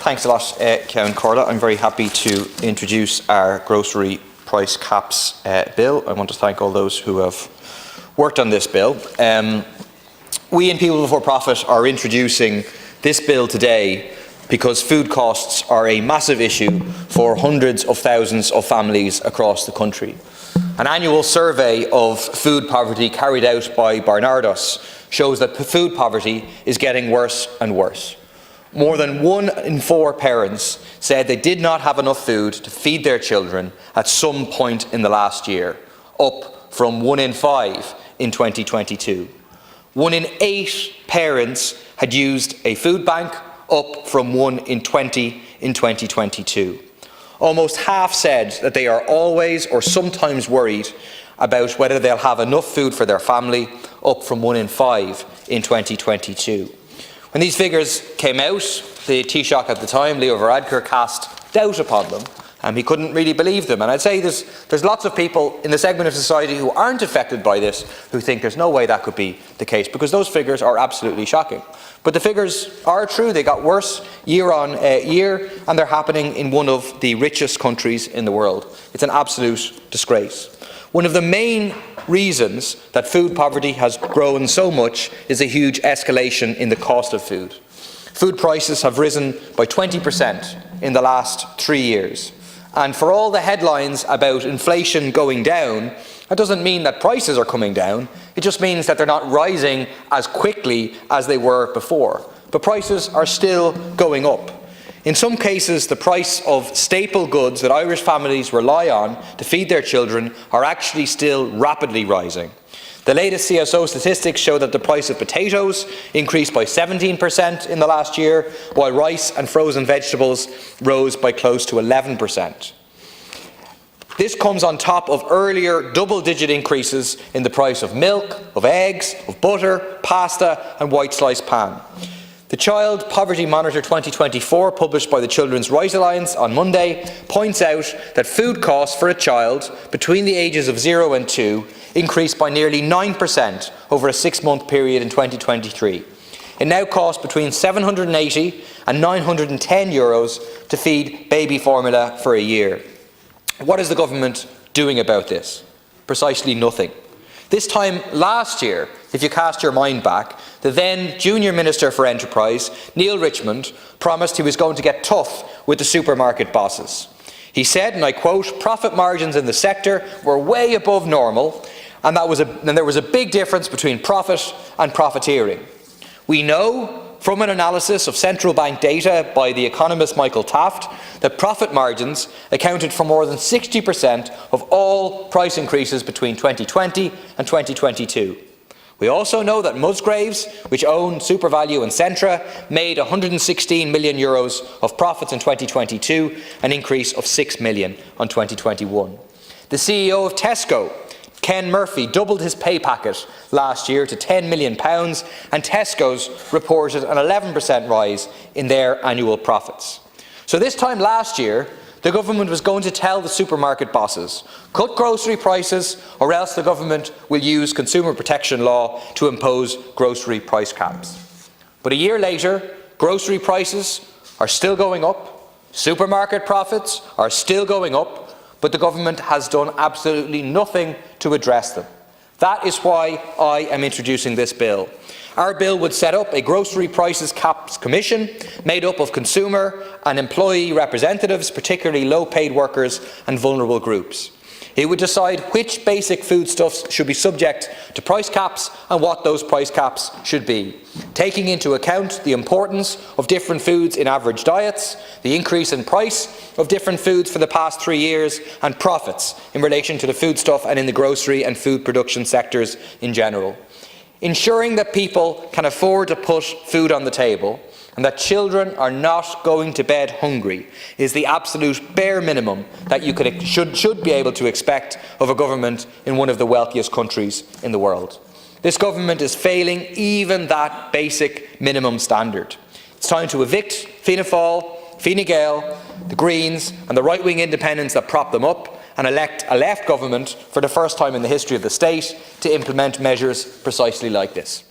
Thanks a lot, Ceann Corla. I'm very happy to introduce our grocery price caps bill. I want to thank all those who have worked on this bill. We in People Before Profit are introducing this bill today because food costs are a massive issue for hundreds of thousands of families across the country. An annual survey of food poverty carried out by Oireachtas shows that food poverty is getting worse and worse. More than 1 in 4 parents said they did not have enough food to feed their children at some point in the last year, up from 1 in 5 in 2022. 1 in 8 parents had used a food bank, up from 1 in 20 in 2022. Almost half said that they are always or sometimes worried about whether they'll have enough food for their family, up from 1 in 5 in 2022. When these figures came out, the Taoiseach at the time, Leo Varadkar, cast doubt upon them. He couldn't really believe them. And I'd say there's lots of people in the segment of society who aren't affected by this who think there's no way that could be the case, because those figures are absolutely shocking. But the figures are true. They got worse year on year, and they're happening in one of the richest countries in the world. It's an absolute disgrace. One of the main reasons that food poverty has grown so much is a huge escalation in the cost of food. Food prices have risen by 20% in the last 3 years. And for all the headlines about inflation going down, that doesn't mean that prices are coming down. It just means that they're not rising as quickly as they were before. But prices are still going up. In some cases, the price of staple goods that Irish families rely on to feed their children are actually still rapidly rising. The latest CSO statistics show that the price of potatoes increased by 17% in the last year, while rice and frozen vegetables rose by close to 11%. This comes on top of earlier double-digit increases in the price of milk, of eggs, of butter, pasta and white sliced pan. The Child Poverty Monitor 2024, published by the Children's Rights Alliance on Monday, points out that food costs for a child between the ages of 0 and 2 increased by nearly 9% over a 6-month period in 2023. It now costs between €780 and €910 to feed baby formula for a year. What is the government doing about this? Precisely nothing. This time last year, if you cast your mind back, the then Junior Minister for Enterprise, Neil Richmond, promised he was going to get tough with the supermarket bosses. He said, and I quote, "Profit margins in the sector were way above normal, and there was a big difference between profit and profiteering." We know from an analysis of central bank data by the economist Michael Taft that profit margins accounted for more than 60% of all price increases between 2020 and 2022. We also know that Musgraves, which own SuperValu and Centra, made €116 million of profits in 2022, an increase of €6 million on 2021. The CEO of Tesco, Ken Murphy, doubled his pay packet last year to £10 million, and Tesco's reported an 11% rise in their annual profits. So this time last year, the government was going to tell the supermarket bosses, cut grocery prices, or else the government will use consumer protection law to impose grocery price caps. But a year later, grocery prices are still going up, supermarket profits are still going up, but the government has done absolutely nothing to address them. That is why I am introducing this bill. Our bill would set up a grocery prices caps commission made up of consumer and employee representatives, particularly low-paid workers and vulnerable groups. It would decide which basic foodstuffs should be subject to price caps and what those price caps should be, taking into account the importance of different foods in average diets, the increase in price of different foods for the past 3 years, and profits in relation to the foodstuff and in the grocery and food production sectors in general. Ensuring that people can afford to put food on the table and that children are not going to bed hungry is the absolute bare minimum that you should be able to expect of a government in one of the wealthiest countries in the world. This government is failing even that basic minimum standard. It's time to evict Fianna Fáil, Fine Gael, the Greens and the right-wing independents that prop them up, and elect a left government for the first time in the history of the state to implement measures precisely like this.